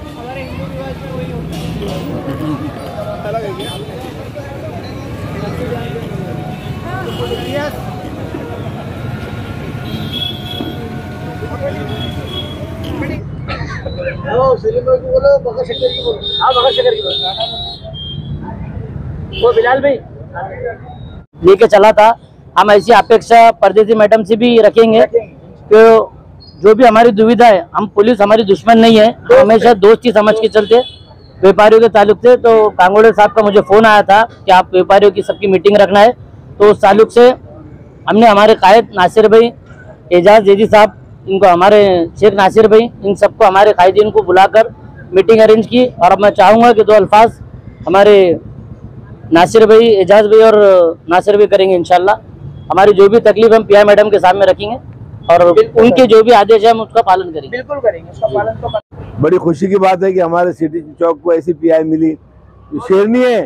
हमारे हिंदू रिवाज में वही होता है। बोलो बकर शक्कर की बोलो। हाँ बकर शक्कर की बोलो। वो बिलाल भाई लेके चला था। हम ऐसी अपेक्षा परदेसी मैडम से भी रखेंगे कि जो भी हमारी दुविधा है, हम पुलिस हमारी दुश्मन नहीं है, तो हमेशा दोस्ती समझ के चलते व्यापारियों के ताल्लुक से। तो कांगोड़े साहब का मुझे फोन आया था कि आप व्यापारियों की सबकी मीटिंग रखना है, तो उस ताल्लुक से हमने हमारे कायद नासिर भाई, एजाज जैदी साहब, इनको हमारे शेख नासिर भाई, इन सबको हमारे कायदीन को बुलाकर मीटिंग अरेंज की। और अब मैं चाहूँगा कि 2 अल्फाज हमारे नासिर भाई, एजाज भाई और नासिर भाई करेंगे। इंशाल्लाह हमारी जो भी तकलीफ हम पीआई मैडम के सामने रखेंगे और उनके जो भी आदेश है हम उसका पालन करेंगे। बिल्कुल करेंगे, उसका पालन तो। बड़ी खुशी की बात है कि हमारे सिटी चौक को ऐसी पीआई मिली। शेरनी है,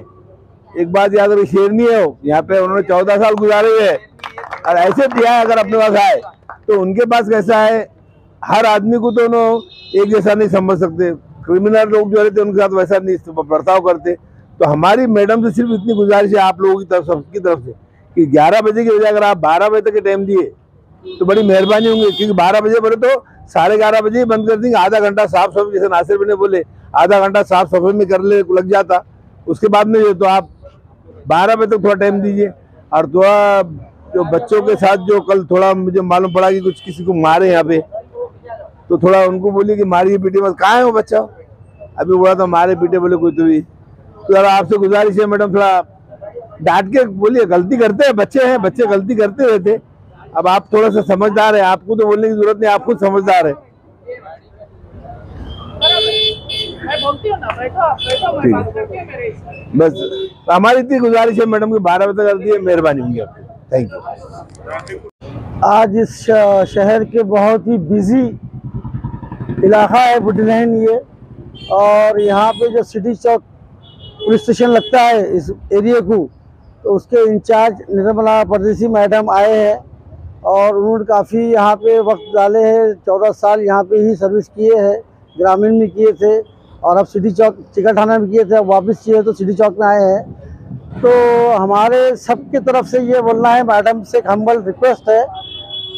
एक बात याद रखिए, शेरनी है वो। यहाँ पे उन्होंने 14 साल गुजारे हुए हैं और ऐसे पीआई अगर अपने पास आए तो उनके पास कैसा है, हर आदमी को तो उन्होंने एक जैसा नहीं समझ सकते। क्रिमिनल लोग जो रहते उनके साथ वैसा नहीं बर्ताव करते। तो हमारी मैडम से सिर्फ इतनी गुजारिश है आप लोगों की तरफ, सबकी तरफ से, कि 11 बजे की बजाय अगर आप 12 बजे तक के टाइम दिए तो बड़ी मेहरबानी होंगी। क्योंकि 12 बजे बोले तो 11:30 बजे ही बंद कर देंगे। आधा घंटा साफ सफाई, जैसे नासिर भाई ने बोले, आधा घंटा साफ सफाई में कर ले लग जाता। उसके बाद में तो आप 12 बजे तक थोड़ा टाइम दीजिए। और थोड़ा जो बच्चों के साथ जो कल थोड़ा मुझे मालूम पड़ा कि कुछ किसी को मारे यहाँ पे, तो थोड़ा उनको बोलिए कि मारिए पीटे मत। कहाँ है वो बच्चा? अभी बोला था मारे पीटे बोले कोई तो भी। तो यार आपसे गुजारिश है मैडम, थोड़ा डांट के बोलिए। गलती करते हैं, बच्चे हैं, बच्चे गलती करते रहते। अब आप थोड़ा सा समझदार है, आपको तो बोलने की जरूरत नहीं, आप खुद समझदार है। बस हमारी इतनी गुजारिश है मैडम की 12 बजे तक कर दिए, मेहरबानी होगी आपकी। Thank you. आज इस शहर के बहुत ही बिजी इलाका है बुढ़ीलैंड ये, और यहाँ पे जो सिटी चौक पुलिस स्टेशन लगता है इस एरिया को, तो उसके इंचार्ज निर्मला परदेसी मैडम आए हैं और उन्होंने काफ़ी यहाँ पे वक्त डाले हैं। 14 साल यहाँ पे ही सर्विस किए हैं, ग्रामीण में किए थे और अब सिटी चौक चिकन थाना में किए थे। अब वापस किए तो सिटी चौक में आए हैं। तो हमारे सबके तरफ से ये बोलना है, मैडम से एक हम्बल रिक्वेस्ट है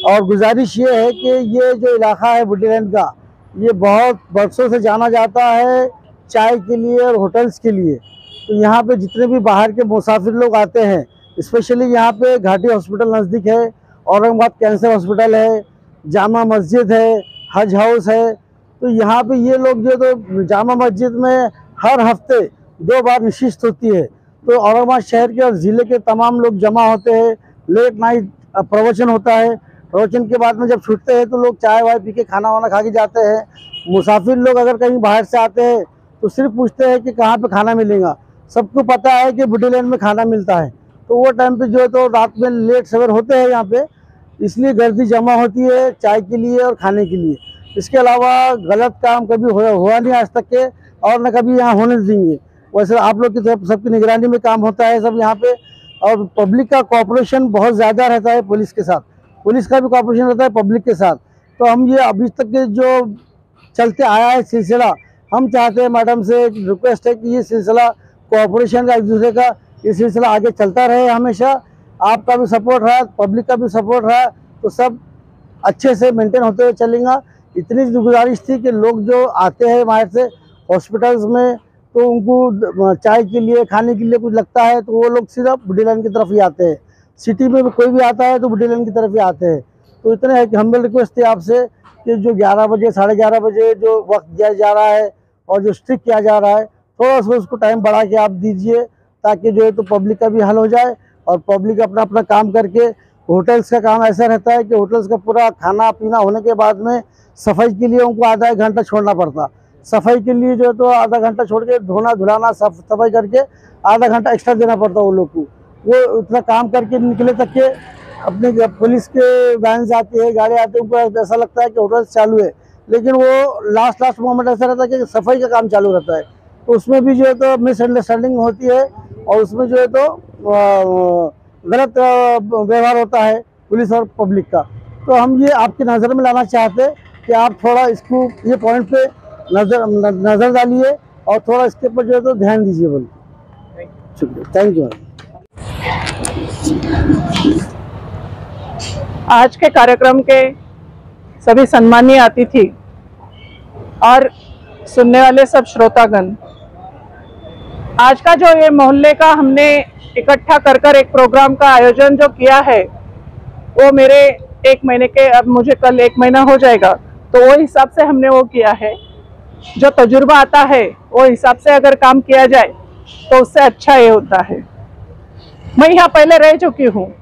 और गुजारिश ये है कि ये जो इलाका है बुढ़ीलैंड का, ये बहुत बरसों से जाना जाता है चाय के लिए और होटल्स के लिए। तो यहाँ पे जितने भी बाहर के मुसाफिर लोग आते हैं, स्पेशली यहाँ पे घाटी हॉस्पिटल नज़दीक है, औरंगाबाद कैंसर हॉस्पिटल है, जामा मस्जिद है, हज हाउस है। तो यहाँ पे ये लोग जो तो जामा मस्जिद में हर हफ्ते 2 बार नशिस्त होती है। तो औरंगाबाद शहर के और ज़िले के तमाम लोग जमा होते हैं। लेट नाइट प्रवचन होता है। प्रवचन के बाद में जब छूटते हैं तो लोग चाय वाय पी के खाना वाना खा के जाते हैं। मुसाफिर लोग अगर कहीं बाहर से आते हैं तो सिर्फ पूछते हैं कि कहाँ पे खाना मिलेगा। सबको पता है कि बुढ़ीलैंड में खाना मिलता है, तो वो टाइम पे जो है तो रात में लेट सवेर होते हैं यहाँ पे, इसलिए गर्दी जमा होती है चाय के लिए और खाने के लिए। इसके अलावा गलत काम कभी हुआ नहीं आज तक के, और न कभी यहाँ होने देंगे। वैसे आप लोग की तरफ सबकी निगरानी में काम होता है सब यहाँ पे, और पब्लिक का कोऑपरेशन बहुत ज़्यादा रहता है पुलिस के साथ, पुलिस का भी कोऑपरेशन रहता है पब्लिक के साथ। तो हम ये अभी तक के जो चलते आया है सिलसिला, हम चाहते हैं मैडम से एक रिक्वेस्ट है कि ये सिलसिला कोऑपरेशन का, एक दूसरे का ये सिलसिला आगे चलता रहे हमेशा। आपका भी सपोर्ट रहा, पब्लिक का भी सपोर्ट रहा, तो सब अच्छे से मेंटेन होते हुए चलेगा। इतनी गुजारिश थी कि लोग जो आते हैं बाहर से हॉस्पिटल्स में, तो उनको चाय के लिए खाने के लिए कुछ लगता है तो वो लोग सिर्फ बुढ़ीलैंड की तरफ ही आते हैं। सिटी में कोई भी आता है तो बुढ़ीलैंड की तरफ ही आते हैं। तो इतने है कि हम रिक्वेस्ट है आपसे कि जो 11 बजे 11:30 बजे जो वक्त दिया जा रहा है और जो स्ट्रिक्ट किया जा रहा है, थोड़ा सा उसको टाइम बढ़ा के आप दीजिए, ताकि जो है तो पब्लिक का भी हल हो जाए और पब्लिक अपना अपना काम करके। होटल्स का काम ऐसा रहता है कि होटल्स का पूरा खाना पीना होने के बाद में सफाई के लिए उनको आधा 1 घंटा छोड़ना पड़ता। सफाई के लिए जो है तो आधा घंटा छोड़ के धोना धुलाना सफाई करके आधा घंटा एक्स्ट्रा देना पड़ता वो लोग को। वो इतना काम करके निकले तक के अपने पुलिस के वैन आती है, गाड़ी आती है, उनको ऐसा लगता है कि होटल चालू है, लेकिन वो लास्ट मोमेंट ऐसा रहता है कि सफाई का काम चालू रहता है। तो उसमें भी जो है तो मिसअंडरस्टैंडिंग होती है और उसमें जो है तो गलत व्यवहार होता है पुलिस और पब्लिक का। तो हम ये आपकी नज़र में लाना चाहते हैं कि आप थोड़ा इसको ये पॉइंट पे नज़र डालिए और थोड़ा इसके ऊपर जो है तो ध्यान दीजिए। बोलिए शुक्रिया, थैंक यू। आज के कार्यक्रम के सभी सम्मानीय अतिथि और सुनने वाले सब श्रोतागण, आज का जो ये मोहल्ले का हमने इकट्ठा कर एक प्रोग्राम का आयोजन जो किया है, वो मेरे 1 महीने के, अब मुझे कल 1 महीना हो जाएगा, तो वो हिसाब से हमने वो किया है। जो तजुर्बा आता है वो हिसाब से अगर काम किया जाए तो उससे अच्छा ये होता है। मैं यहाँ पहले रह चुकी हूँ।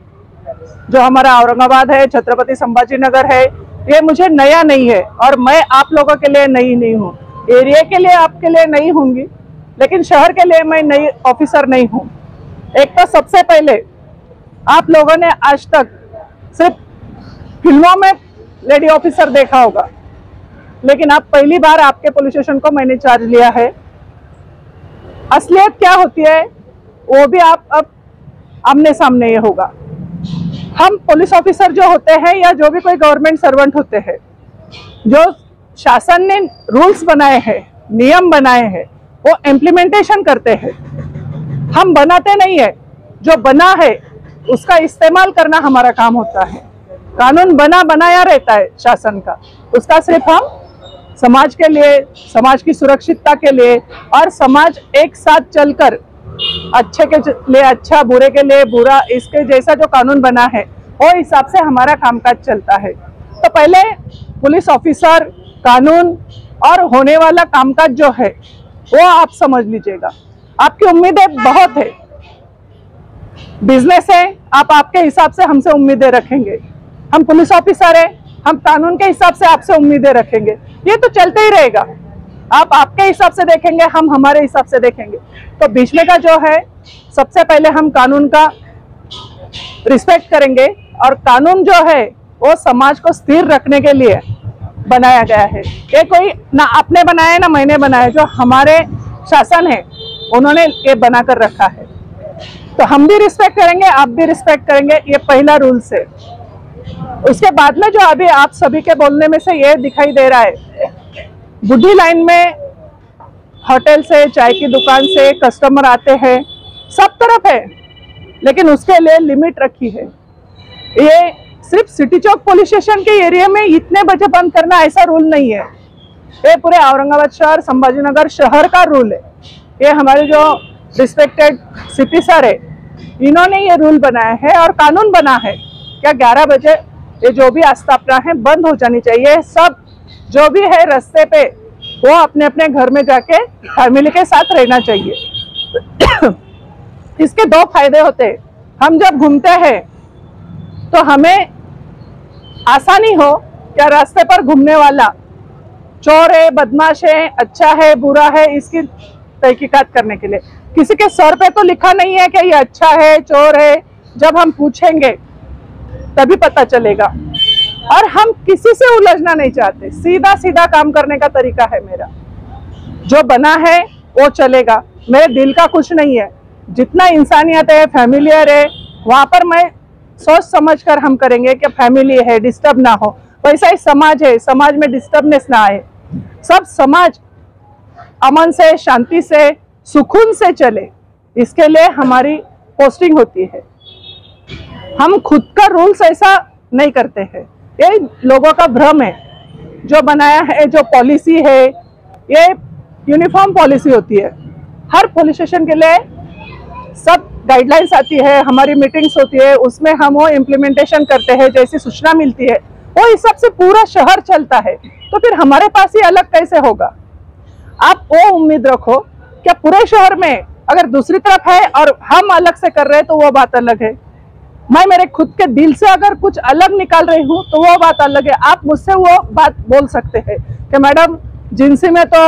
जो हमारा औरंगाबाद है, छत्रपति संभाजी नगर है, ये मुझे नया नहीं है और मैं आप लोगों के लिए नई नहीं हूँ। एरिया के लिए आपके लिए नई होंगी, लेकिन शहर के लिए मैं नई ऑफिसर नहीं हूँ। एक तो सबसे पहले आप लोगों ने आज तक सिर्फ फिल्मों में लेडी ऑफिसर देखा होगा, लेकिन अब पहली बार आपके पुलिस स्टेशन को मैंने चार्ज लिया है। असलियत क्या होती है वो भी आप अब आमने सामने ये होगा। हम पुलिस ऑफिसर जो होते हैं या जो भी कोई गवर्नमेंट सर्वेंट होते हैं, जो शासन ने रूल्स बनाए हैं, नियम बनाए हैं, वो इम्प्लीमेंटेशन करते हैं। हम बनाते नहीं है, जो बना है उसका इस्तेमाल करना हमारा काम होता है। कानून बनाया रहता है शासन का, उसका सिर्फ हम समाज के लिए, समाज की सुरक्षितता के लिए और समाज एक साथ चलकर अच्छे के लिए अच्छा, बुरे के लिए बुरा, इसके जैसा जो कानून बना है वो हिसाब से हमारा कामकाज चलता है। तो पहले पुलिस ऑफिसर, कानून और होने वाला कामकाज जो है वो आप समझ लीजिएगा। आपकी उम्मीदें बहुत है, बिजनेस है, आप आपके हिसाब से हमसे उम्मीदें रखेंगे। हम पुलिस ऑफिसर है, हम कानून के हिसाब से आपसे उम्मीदें रखेंगे। ये तो चलते ही रहेगा। आप आपके हिसाब से देखेंगे, हम हमारे हिसाब से देखेंगे। तो बीच में का जो है, सबसे पहले हम कानून का रिस्पेक्ट करेंगे और कानून जो है वो समाज को स्थिर रखने के लिए बनाया गया है। ये कोई ना आपने बनाया ना मैंने बनाया, जो हमारे शासन है उन्होंने ये बना कर रखा है। तो हम भी रिस्पेक्ट करेंगे, आप भी रिस्पेक्ट करेंगे, ये पहला रूल्स है। उसके बाद में जो अभी आप सभी के बोलने में से ये दिखाई दे रहा है, बुढ़ी लाइन में होटल से, चाय की दुकान से कस्टमर आते हैं, सब तरफ है, लेकिन उसके लिए लिमिट रखी है। ये सिर्फ सिटी चौक पुलिस स्टेशन के एरिया में इतने बजे बंद करना ऐसा रूल नहीं है, ये पूरे औरंगाबाद शहर, संभाजीनगर शहर का रूल है। ये हमारे जो रिस्पेक्टेड सीपी सर है, इन्होंने ये रूल बनाया है और कानून बना है क्या 11 बजे ये जो भी आस्थापना है बंद हो जानी चाहिए। सब जो भी है रास्ते पे वो अपने अपने घर में जाके फैमिली के साथ रहना चाहिए। इसके 2 फायदे होते हैं। हम जब घूमते हैं तो हमें आसानी हो क्या रास्ते पर घूमने वाला चोर है, बदमाश है, अच्छा है, बुरा है, इसकी तहकीकात करने के लिए। किसी के सर पे तो लिखा नहीं है कि ये अच्छा है, चोर है। जब हम पूछेंगे तभी पता चलेगा। और हम किसी से उलझना नहीं चाहते, सीधा सीधा काम करने का तरीका है मेरा। जो बना है वो चलेगा, मेरे दिल का कुछ नहीं है। जितना इंसानियत है, फैमिलियर है, वहां पर मैं सोच समझ कर हम करेंगे कि फैमिली है, डिस्टर्ब ना हो। वैसा ही समाज है, समाज में डिस्टर्बनेस ना आए, सब समाज अमन से, शांति से, सुकून से चले, इसके लिए हमारी पोस्टिंग होती है। हम खुद का रूल्स ऐसा नहीं करते हैं, ये लोगों का भ्रम है। जो बनाया है, जो पॉलिसी है, ये यूनिफॉर्म पॉलिसी होती है। हर पुलिस स्टेशन के लिए सब गाइडलाइंस आती है, हमारी मीटिंग्स होती है, उसमें हम वो इम्प्लीमेंटेशन करते हैं। जैसी सूचना मिलती है वो हिसाब से पूरा शहर चलता है, तो फिर हमारे पास ही अलग कैसे होगा? आप वो उम्मीद रखो क्या पूरे शहर में अगर दूसरी तरफ है और हम अलग से कर रहे हैं तो वो बात अलग है। मैं मेरे खुद के दिल से अगर कुछ अलग निकाल रही हूँ तो वो बात अलग है। आप मुझसे वो बात बोल सकते हैं कि मैडम जिनसी में तो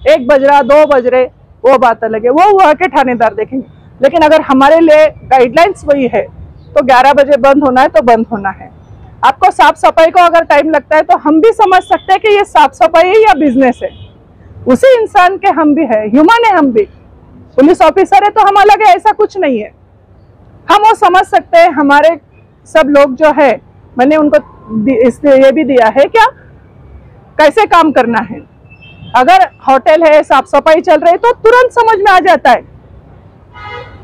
1 बज रहा 2 बज रहे, वो बात अलग है, वो वहाँ के थानेदार देखेंगे। लेकिन अगर हमारे लिए गाइडलाइंस वही है तो 11 बजे बंद होना है तो बंद होना है। आपको साफ सफाई को अगर टाइम लगता है तो हम भी समझ सकते हैं कि ये साफ सफाई है या बिजनेस है। उसी इंसान के हम भी है, ह्यूमन है हम भी। पुलिस ऑफिसर है तो हम अलग है, ऐसा कुछ नहीं है। हम वो समझ सकते हैं। हमारे सब लोग जो है, मैंने उनको इसलिए ये भी दिया है क्या कैसे काम करना है। अगर होटल है, साफ सफाई चल रही है तो तुरंत समझ में आ जाता है।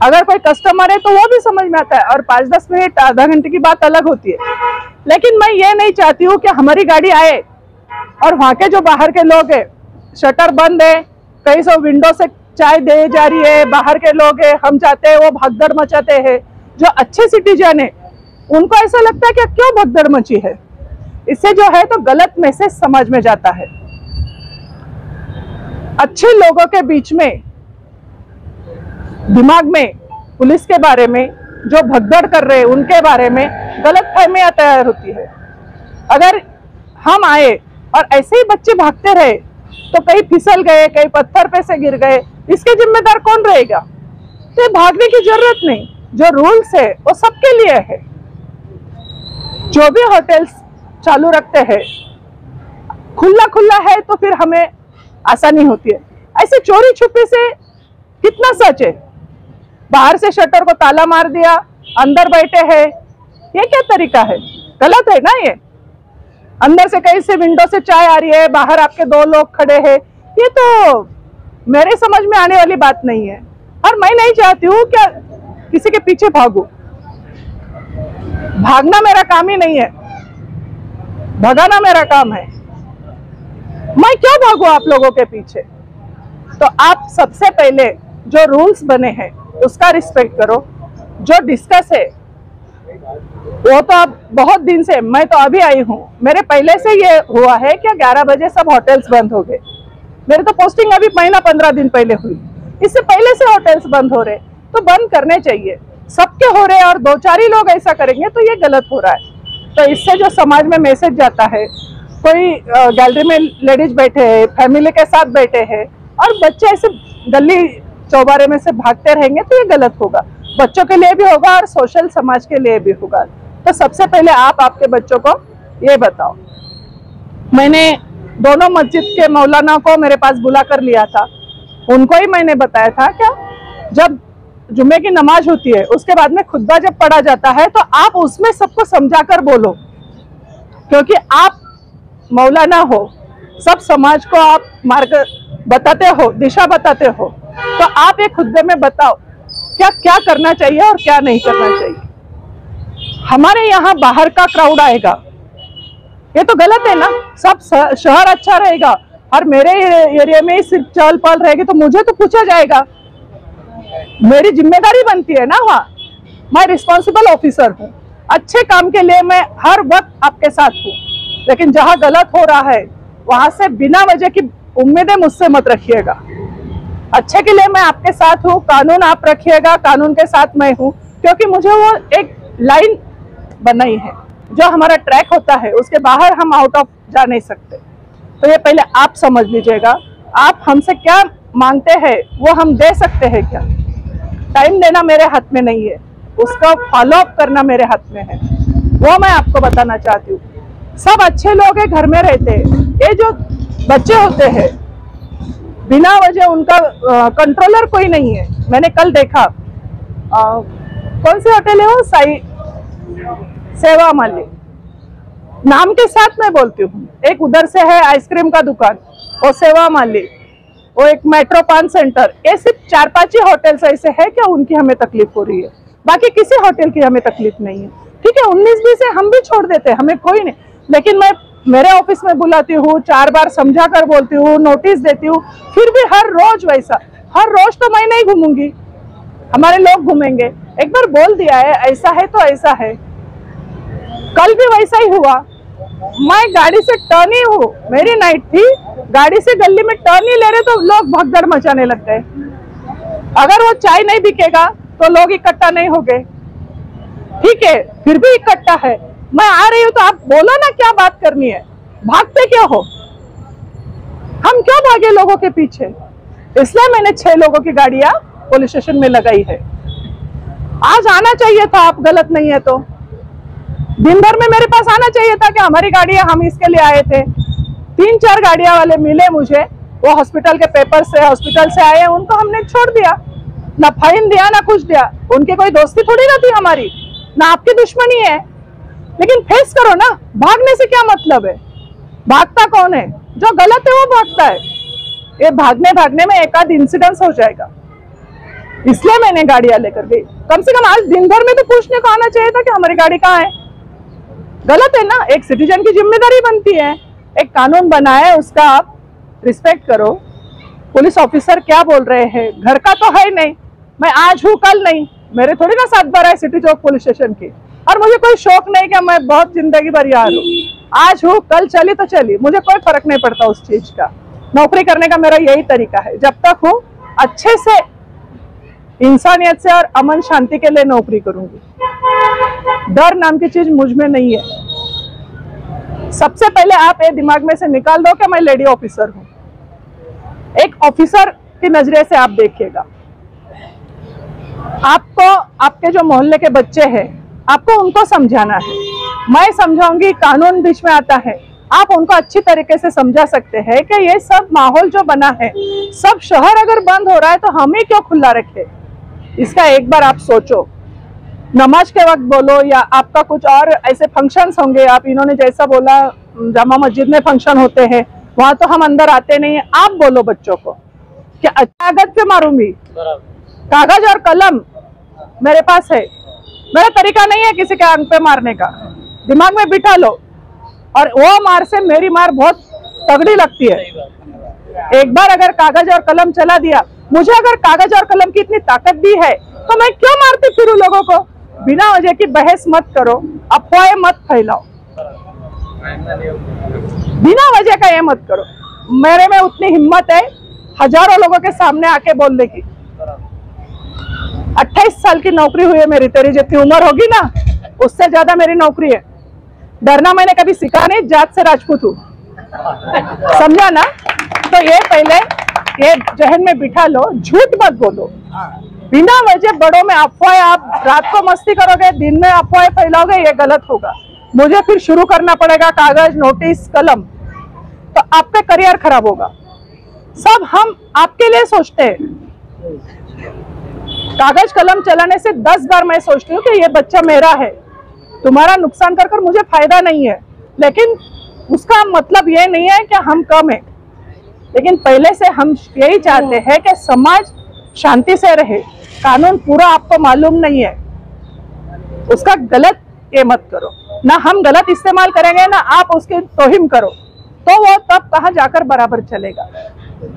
अगर कोई कस्टमर है तो वो भी समझ में आता है। और 5-10 मिनट आधा घंटे की बात अलग होती है। लेकिन मैं ये नहीं चाहती हूँ कि हमारी गाड़ी आए और वहाँ के जो बाहर के लोग हैं, शटर बंद है, कहीं से विंडो से चाय दे जा रही है, बाहर के लोग हैं, हम जाते हैं वो भगदड़ मचाते हैं। जो अच्छे सिटीजन है उनको ऐसा लगता है कि क्यों भगदड़ मची है। इससे जो है तो गलत मैसेज समाज में जाता है। अच्छे लोगों के बीच में दिमाग में पुलिस के बारे में, जो भगदड़ कर रहे हैं उनके बारे में गलत फहमियां तैयार होती है। अगर हम आए और ऐसे ही बच्चे भागते रहे तो कहीं फिसल गए, कहीं पत्थर पे से गिर गए, इसके जिम्मेदार कौन रहेगा? तो भागने की जरूरत नहीं। जो रूल्स है वो सबके लिए है। जो भी होटल्स चालू रखते हैं खुला खुला है तो फिर हमें आसानी होती है। ऐसे चोरी छुपे से कितना सच है? बाहर से शटर को ताला मार दिया, अंदर बैठे हैं, ये क्या तरीका है? गलत है ना ये। अंदर से कहीं से विंडो से चाय आ रही है, बाहर आपके 2 लोग खड़े हैं, ये तो मेरे समझ में आने वाली बात नहीं है। और मैं नहीं चाहती हूँ क्या किसी के पीछे भागूं। भागना मेरा काम ही नहीं है, भगाना मेरा काम है। मैं क्यों भागूं आप लोगों के पीछे? तो आप सबसे पहले जो रूल्स बने हैं उसका रिस्पेक्ट करो। जो डिस्कस है वो तो अब बहुत दिन से, मैं तो अभी आई हूँ, मेरे पहले से ये हुआ है कि 11 बजे सब होटल्स बंद हो गए। मेरी तो पोस्टिंग अभी महीना 15 दिन पहले हुई। इससे पहले से होटल्स बंद हो रहे, तो बंद करने चाहिए। सबके हो रहे और 2-4 ही लोग ऐसा करेंगे तो ये गलत हो रहा है। तो इससे जो समाज में मैसेज जाता है, कोई गैलरी में लेडीज बैठे हैं, फैमिली के साथ बैठे हैं और बच्चे ऐसे गली चौबारे में से भागते रहेंगे तो ये गलत होगा। बच्चों के लिए भी होगा और सोशल समाज के लिए भी होगा। तो सबसे पहले आप आपके बच्चों को ये बताओ। मैंने दोनों मस्जिद के मौलाना को मेरे पास बुला कर लिया था। उनको ही मैंने बताया था क्या जब जुम्मे की नमाज होती है उसके बाद में खुतबा जब पढ़ा जाता है तो आप उसमें सबको समझाकर बोलो, क्योंकि आप मौलाना हो, सब समाज को आप मार्ग बताते हो, दिशा बताते हो। तो आप एक खुतबे में बताओ क्या क्या करना चाहिए और क्या नहीं करना चाहिए। हमारे यहाँ बाहर का क्राउड आएगा, ये तो गलत है ना। सब शहर अच्छा रहेगा और मेरे एरिया में सिर्फ चहल पहल रहेगी तो मुझे तो पूछा जाएगा। मेरी जिम्मेदारी बनती है ना वहाँ। मैं रिस्पॉन्सिबल ऑफिसर हूँ, अच्छे काम के लिए मैं हर वक्त आपके साथ हूँ। लेकिन जहाँ गलत हो रहा है वहां से बिना वजह की उम्मीदें मुझसे मत रखिएगा। अच्छे के लिए मैं आपके साथ हूँ, कानून आप रखिएगा, कानून के साथ मैं हूँ, क्योंकि मुझे वो एक लाइन बनाई है। जो हमारा ट्रैक होता है उसके बाहर हम आउट ऑफ जा नहीं सकते। तो ये पहले आप समझ लीजिएगा। आप हमसे क्या मांगते हैं वो हम दे सकते हैं क्या? टाइम देना मेरे हाथ में नहीं है, उसका फॉलो अप करना मेरे हाथ में है, वो मैं आपको बताना चाहती हूँ। सब अच्छे लोग हैं, घर में रहते हैं। ये जो बच्चे होते हैं बिना वजह उनका कंट्रोलर कोई नहीं है। मैंने कल देखा कौन सी होटल है वो, साई सेवा माली नाम के साथ मैं बोलती हूँ। एक उधर से है आइसक्रीम का दुकान, वो सेवा माली, वो एक मेट्रो पान सेंटर। ये सिर्फ 4-5 ही होटल्स ऐसे है कि उनकी हमें तकलीफ हो रही है, बाकी किसी होटल की हमें तकलीफ नहीं है। ठीक है, 19-20 है हम भी छोड़ देते हैं, हमें कोई नहीं। लेकिन मैं मेरे ऑफिस में बुलाती हूँ, 4 बार समझा कर बोलती हूँ, नोटिस देती हूँ, फिर भी हर रोज वैसा। हर रोज तो मैं नहीं घूमूंगी, हमारे लोग घूमेंगे। एक बार बोल दिया है ऐसा है तो ऐसा है। कल भी वैसा ही हुआ, मैं गाड़ी से टर्न ही हूँ, मेरी नाइट थी, गाड़ी से गली में टर्न ही ले रहे तो लोग भगदड़ मचाने लग गए। अगर वो चाय नहीं बिकेगा तो लोग इकट्ठा नहीं हो गए, ठीक है, फिर भी इकट्ठा है। मैं आ रही हूँ तो आप बोलो ना क्या बात करनी है, भागते क्या हो? हम क्यों भागे लोगों के पीछे? इसलिए मैंने 6 लोगों की गाड़ियां पुलिस स्टेशन में लगाई है। आज आना चाहिए था, आप गलत नहीं है तो दिन भर में मेरे पास आना चाहिए था कि हमारी गाड़ियां, हम इसके लिए आए थे। 3-4 गाड़ियां वाले मिले मुझे, वो हॉस्पिटल के पेपर से, हॉस्पिटल से आए, उनको हमने छोड़ दिया, ना फाइन दिया ना कुछ दिया। उनकी कोई दोस्ती थोड़ी ना थी हमारी, ना आपकी दुश्मनी है। लेकिन फेस करो ना, भागने से क्या मतलब है? भागता कौन है? जो गलत है वो भागता है। ये भागने में एक आध इंसिडेंस हो जाएगा, इसलिए मैंने गाड़ियां लेकर गई। कम से कम आज दिन भर में तो पूछने को आना चाहिए था कि हमारी गाड़ी कहाँ है। गलत है ना, एक सिटीजन की जिम्मेदारी बनती है, एक कानून बना है, उसका आप रिस्पेक्ट करो। पुलिस ऑफिसर क्या बोल रहे हैं, घर का तो है नहीं, मैं आज हूँ कल नहीं, मेरे थोड़ी ना 7 बार है सिटी चौक पुलिस स्टेशन की। और मुझे कोई शौक नहीं कि मैं बहुत जिंदगी भर यहाँ हूँ, आज हूँ कल चली तो चली, मुझे कोई फर्क नहीं पड़ता उस चीज का। नौकरी करने का मेरा यही तरीका है, जब तक हूँ अच्छे से इंसानियत से और अमन शांति के लिए नौकरी करूंगी। डर नाम की चीज मुझ में नहीं है। सबसे पहले आप ये दिमाग में से निकाल दो कि मैं लेडी ऑफिसर हूं। एक ऑफिसर की नजरिए से आप देखिएगा, आपको आपके जो मोहल्ले के बच्चे हैं, आपको उनको समझाना है। मैं समझाऊंगी, कानून बीच में आता है, आप उनको अच्छी तरीके से समझा सकते हैं कि ये सब माहौल जो बना है, सब शहर अगर बंद हो रहा है तो हम ही क्यों खुला रखे। इसका एक बार आप सोचो। नमाज के वक्त बोलो या आपका कुछ और ऐसे फंक्शंस होंगे, आप इन्होंने जैसा बोला जामा मस्जिद में फंक्शन होते हैं, वहां तो हम अंदर आते नहीं है। आप बोलो बच्चों को कि कागज पे मारूंगी, कागज और कलम मेरे पास है, मेरा तरीका नहीं है किसी के आंख पे मारने का। दिमाग में बिठा लो, और वो मार से मेरी मार बहुत तगड़ी लगती है। एक बार अगर कागज और कलम चला दिया, मुझे अगर कागज और कलम की इतनी ताकत दी है तो मैं क्यों मारती फिरूं लोगों को? बिना वजह की बहस मत करो, अफवाहें मत फैलाओ, बिना वजह का ये मत करो। मेरे में उतनी हिम्मत है हजारों लोगों के सामने आके बोलने की। 28 साल की नौकरी हुई है मेरी, तेरी जितनी उम्र होगी ना उससे ज्यादा मेरी नौकरी है। डरना मैंने कभी सीखा नहीं, जात से राजपूत हूँ, समझा ना? तो ये पहले ये जहन में बिठा लो, झूठ मत बोलो बिना वजह। बड़ों में अफवाह, आप रात को मस्ती करोगे, दिन में अफवाह फैलाओगे, ये गलत होगा। मुझे फिर शुरू करना पड़ेगा कागज, नोटिस, कलम, तो आपका करियर खराब होगा। सब हम आपके लिए सोचते हैं। कागज कलम चलाने से 10 बार मैं सोचती हूँ कि ये बच्चा मेरा है, तुम्हारा नुकसान कर मुझे फायदा नहीं है। लेकिन उसका मतलब ये नहीं है कि हम कम है, लेकिन पहले से हम यही चाहते हैं कि समाज शांति से रहे। कानून पूरा आपको मालूम नहीं है, उसका गलत ये मत करो। ना हम गलत इस्तेमाल करेंगे, ना आप उसकी तोहिम करो, तो वो तब कहाँ जाकर बराबर चलेगा।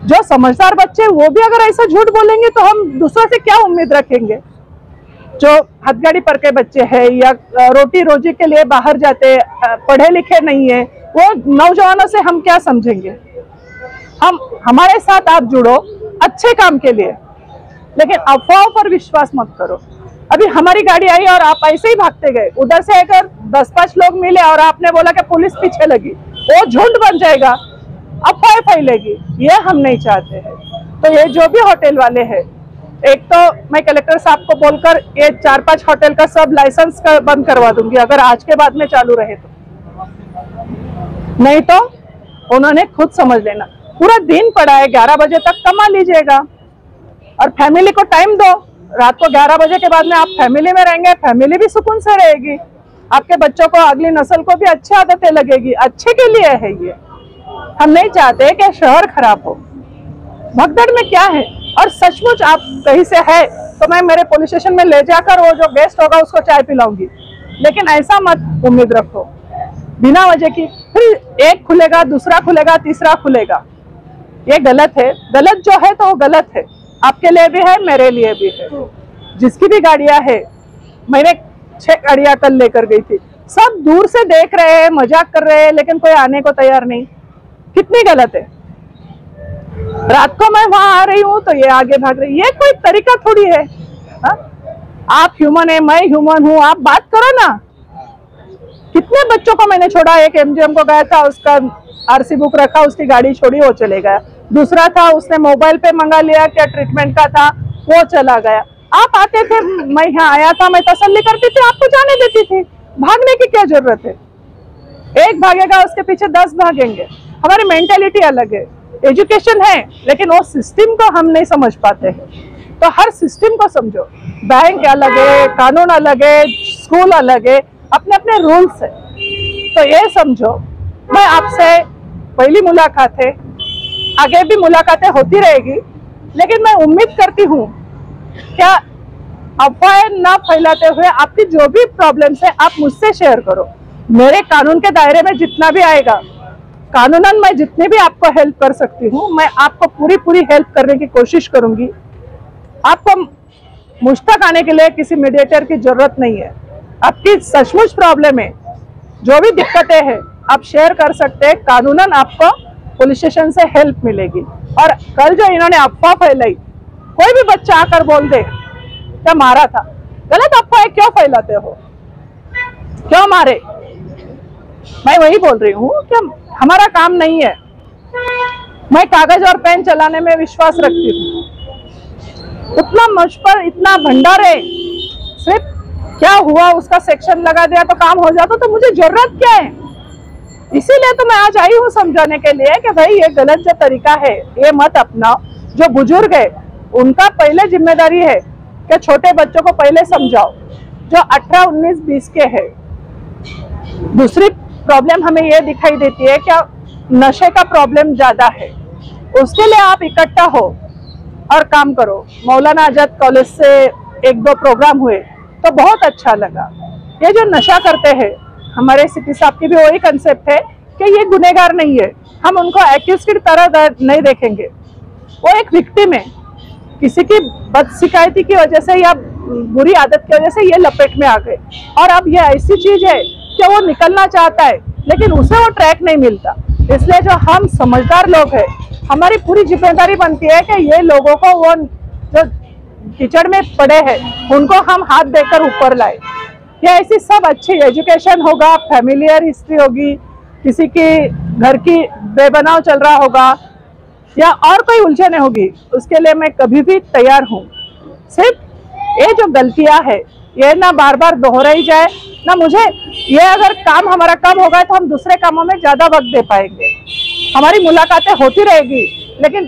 जो समझदार बच्चे वो भी अगर ऐसा झूठ बोलेंगे तो हम दूसरों से क्या उम्मीद रखेंगे। जो हथगाड़ी पर के बच्चे हैं या रोटी रोजी के लिए बाहर जाते, पढ़े लिखे नहीं है, वो नौजवानों से हम क्या समझेंगे। हमारे साथ आप जुड़ो अच्छे काम के लिए, लेकिन अफवाहों पर विश्वास मत करो। अभी हमारी गाड़ी आई और आप ऐसे ही भागते गए, उधर से अगर 10-5 लोग मिले और आपने बोला कि पुलिस पीछे लगी, वो झुंड बन जाएगा, अफवाह फैलेगी, ये हम नहीं चाहते हैं। तो ये जो भी होटल वाले हैं, एक तो मैं कलेक्टर साहब को बोलकर ये 4-5 होटल का सब लाइसेंस बंद करवा दूंगी अगर आज के बाद में चालू रहे तो, नहीं तो उन्होंने खुद समझ लेना। पूरा दिन पड़ा है, 11 बजे तक कमा लीजिएगा और फैमिली को टाइम दो। रात को 11 बजे के बाद में आप फैमिली में रहेंगे, फैमिली भी सुकून से रहेगी, आपके बच्चों को, अगली नस्ल को भी अच्छी आदतें लगेगी। अच्छे के लिए है ये, हम नहीं चाहते कि शहर खराब हो। भगदड़ में क्या है? और सचमुच आप कहीं से है तो मैं मेरे पुलिस स्टेशन में ले जाकर वो जो गेस्ट होगा उसको चाय पिलाऊंगी, लेकिन ऐसा मत उम्मीद रखो बिना वजह की। फिर एक खुलेगा, दूसरा खुलेगा, तीसरा खुलेगा, ये गलत है। गलत जो है तो वो गलत है, आपके लिए भी है, मेरे लिए भी है। जिसकी भी गाड़ियां है, मैंने 6 गाड़ियां कल लेकर गई थी, सब दूर से देख रहे हैं, मजाक कर रहे हैं, लेकिन कोई आने को तैयार नहीं। कितनी गलत है। रात को मैं वहां आ रही हूँ तो ये आगे भाग रही, ये कोई तरीका थोड़ी है। हा? आप ह्यूमन है, मैं ह्यूमन हूँ, आप बात करो ना। कितने बच्चों को मैंने छोड़ा, एक एमजीएम को गया था, उसका आरसी बुक रखा, उसकी गाड़ी छोड़ी, वो चले गया। दूसरा था, उसने मोबाइल पे मंगा लिया, क्या ट्रीटमेंट का था, वो चला गया। आप आते थे, मैं यहाँ आया था, मैं तसल्ली करती थी, आपको जाने देती थी। भागने की क्या जरूरत है? एक भागेगा, उसके पीछे 10 भागेंगे। हमारी मेंटेलिटी अलग है। एजुकेशन है, लेकिन वो सिस्टम को हम नहीं समझ पाते हैं। तो हर सिस्टम को समझो। बैंक अलग है, कानून अलग है, स्कूल अलग है, अपने अपने रूल्स है। तो ये समझो, मैं आपसे पहली मुलाकात है, आगे भी मुलाकातें होती रहेगी, लेकिन मैं उम्मीद करती हूँ क्या अफवाहें ना फैलाते हुए आपकी जो भी प्रॉब्लम्स है आप मुझसे शेयर करो। मेरे कानून के दायरे में जितना भी आएगा, कानूनन मैं जितनी भी आपको हेल्प कर सकती हूँ, मैं आपको पूरी हेल्प करने की कोशिश करूंगी। आपको मुझ तक आने के लिए किसी मीडिएटर की जरूरत नहीं है। आपकी सचमुच प्रॉब्लम है, जो भी दिक्कतें हैं आप शेयर कर सकते हैं। कानूनन आपको पुलिस स्टेशन से हेल्प मिलेगी। और कल जो इन्होंने अफवाह फैलाई, कोई भी बच्चा आकर बोल दे क्या मारा था, गलत अफवाह क्यों फैलाते हो, क्यों मारे? मैं वही बोल रही हूँ कि हमारा काम नहीं है। मैं कागज और पेन चलाने में विश्वास रखती हूँ। उतना मुझ पर इतना भंडारे, सिर्फ क्या हुआ उसका सेक्शन लगा दिया तो काम हो जाता, तो मुझे जरूरत क्या है? इसीलिए तो मैं आज आई हूँ समझाने के लिए कि भाई ये गलत जो तरीका है ये मत अपनाओ। जो बुजुर्ग है उनका पहले जिम्मेदारी है कि छोटे बच्चों को पहले समझाओ, जो 18, 19, 20 के है। दूसरी प्रॉब्लम हमें ये दिखाई देती है कि नशे का प्रॉब्लम ज्यादा है। उसके लिए आप इकट्ठा हो और काम करो। मौलाना आजाद कॉलेज से 1-2 प्रोग्राम हुए तो बहुत अच्छा लगा। ये जो नशा करते हैं, हमारे सीपी साहब की भी वही कंसेप्ट है कि ये गुनहगार नहीं है, हम उनको एक्यूज की तरह नहीं देखेंगे। वो एक विक्टिम है, किसी की बदशिकायती की वजह से या बुरी आदत की वजह से ये लपेट में आ गए। और अब ये ऐसी चीज है कि वो निकलना चाहता है, लेकिन उसे वो ट्रैक नहीं मिलता। इसलिए जो हम समझदार लोग हैं, हमारी पूरी जिम्मेदारी बनती है कि ये लोगों को, वो जो कीचड़ में पड़े हैं, उनको हम हाथ देकर ऊपर लाए। या ऐसी सब अच्छी एजुकेशन होगा, फैमिलियर हिस्ट्री होगी, किसी की घर की बेबनाव चल रहा होगा या और कोई उलझने होगी, उसके लिए मैं कभी भी तैयार हूँ। सिर्फ ये जो गलतियां है ये ना बार बार दोहराई जाए, ना मुझे ये अगर काम हमारा कम होगा तो हम दूसरे कामों में ज्यादा वक्त दे पाएंगे। हमारी मुलाकातें होती रहेगी, लेकिन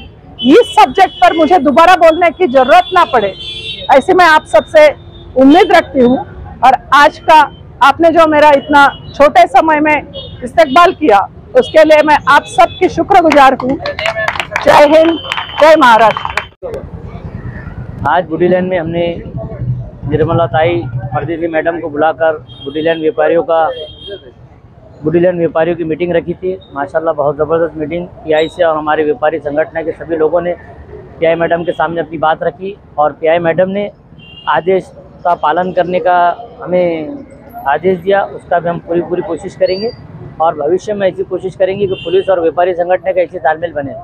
इस सब्जेक्ट पर मुझे दोबारा बोलने की जरूरत ना पड़े, ऐसे मैं आप सबसे उम्मीद रखती हूँ। और आज का आपने जो मेरा इतना छोटे समय में इस्तेकबाल किया, उसके लिए मैं आप सबकी शुक्रगुजार हूँ। जय हिंद, जय महाराष्ट्र। आज बुढ़ीलैंड में हमने निर्मला ताई परदेसी मैडम को बुलाकर बुढ़ीलैंड व्यापारियों की मीटिंग रखी थी। माशाल्लाह बहुत ज़बरदस्त मीटिंग पीआई से और हमारे व्यापारी संगठन के सभी लोगों ने पीआई मैडम के सामने अपनी बात रखी और पीआई मैडम ने आदेश का पालन करने का हमें आदेश दिया। उसका भी हम पूरी कोशिश करेंगे और भविष्य में ऐसी कोशिश करेंगे कि पुलिस और व्यापारी संगठन का ऐसे तालमेल बने।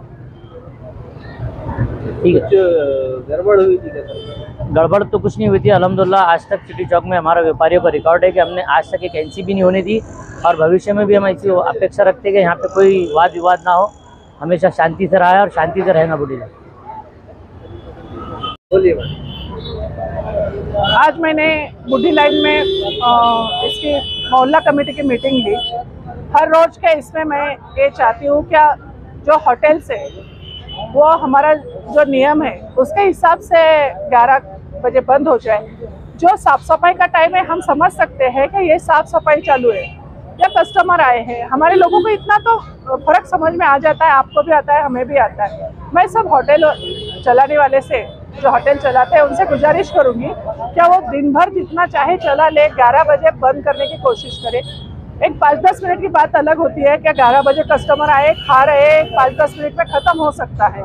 ठीक है। गड़बड़ हुई थी? गड़बड़ तो कुछ नहीं हुई थी अल्हम्दुलिल्लाह। आज तक सिटी चौक में हमारा व्यापारियों का रिकॉर्ड है कि हमने आज तक एक एनसी भी नहीं होने दी और भविष्य में भी हम ऐसी अपेक्षा रखते हैं कि यहाँ पे कोई वाद विवाद ना हो, हमेशा शांति से रहा है और शांति से रहेगा बुढ़ीलैंड। बोलिए। आज मैंने बुढ़ीलैंड में इसकी मोहल्ला कमेटी की मीटिंग ली। हर रोज के इसमें मैं ये चाहती हूँ क्या जो होटल्स है वो हमारा जो नियम है उसके हिसाब से 11 बजे बंद हो जाए। जो साफ सफाई का टाइम है हम समझ सकते हैं कि ये साफ सफाई चालू है या कस्टमर आए हैं, हमारे लोगों को इतना तो फर्क समझ में आ जाता है, आपको भी आता है, हमें भी आता है। मैं सब होटल चलाने वाले से, जो होटल चलाते हैं, उनसे गुजारिश करूंगी क्या वो दिन भर जितना चाहे चला ले, 11 बजे बंद करने की कोशिश करें। एक 5-10 मिनट की बात अलग होती है क्या 11 बजे कस्टमर आए, खा रहे, 5-10 मिनट में खत्म हो सकता है।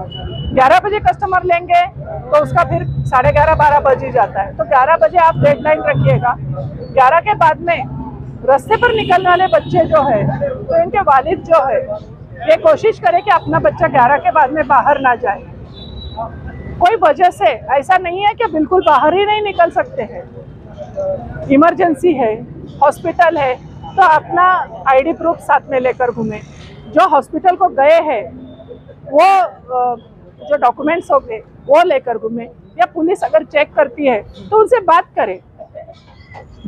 11 बजे कस्टमर लेंगे तो उसका फिर 11:30-12 बज ही जाता है। तो 11 बजे आप डेडलाइन रखिएगा। 11 के बाद में रास्ते पर निकलने वाले बच्चे जो है, तो इनके वालिद जो है ये कोशिश करे कि अपना बच्चा 11 के बाद में बाहर ना जाए। कोई वजह से ऐसा नहीं है कि बिल्कुल बाहर ही नहीं निकल सकते हैं, इमरजेंसी है, हॉस्पिटल है, तो अपना आईडी प्रूफ साथ में लेकर घूमें। जो हॉस्पिटल को गए हैं वो जो डॉक्यूमेंट्स हो गए वो लेकर घूमें, या पुलिस अगर चेक करती है तो उनसे बात करें।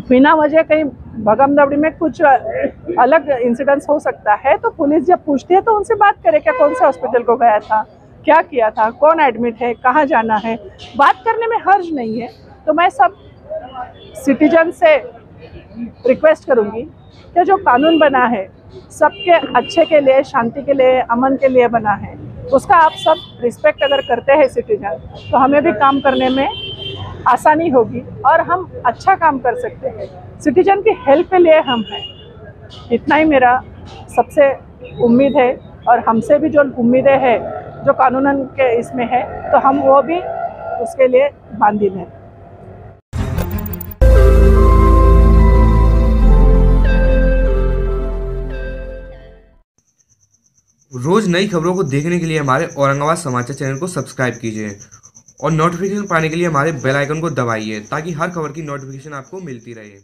बिना वजह कहीं भगम दौड़ी में कुछ अलग इंसिडेंट्स हो सकता है, तो पुलिस जब पूछती है तो उनसे बात करें, क्या कौन से हॉस्पिटल को गया था, क्या किया था, कौन एडमिट है, कहाँ जाना है, बात करने में हर्ज नहीं है। तो मैं सब सिटीजन से रिक्वेस्ट करूँगी कि जो कानून बना है सबके अच्छे के लिए, शांति के लिए, अमन के लिए बना है, उसका आप सब रिस्पेक्ट अगर करते हैं सिटीजन, तो हमें भी काम करने में आसानी होगी और हम अच्छा काम कर सकते हैं। सिटीजन की हेल्प के लिए हम हैं, इतना ही मेरा सबसे उम्मीद है। और हमसे भी जो उम्मीदें हैं जो कानूनन के इसमें है, तो हम वो भी उसके लिए बांधिल हैं। रोज नई खबरों को देखने के लिए हमारे औरंगाबाद समाचार चैनल को सब्सक्राइब कीजिए और नोटिफिकेशन पाने के लिए हमारे बेल आइकन को दबाइए ताकि हर खबर की नोटिफिकेशन आपको मिलती रहे।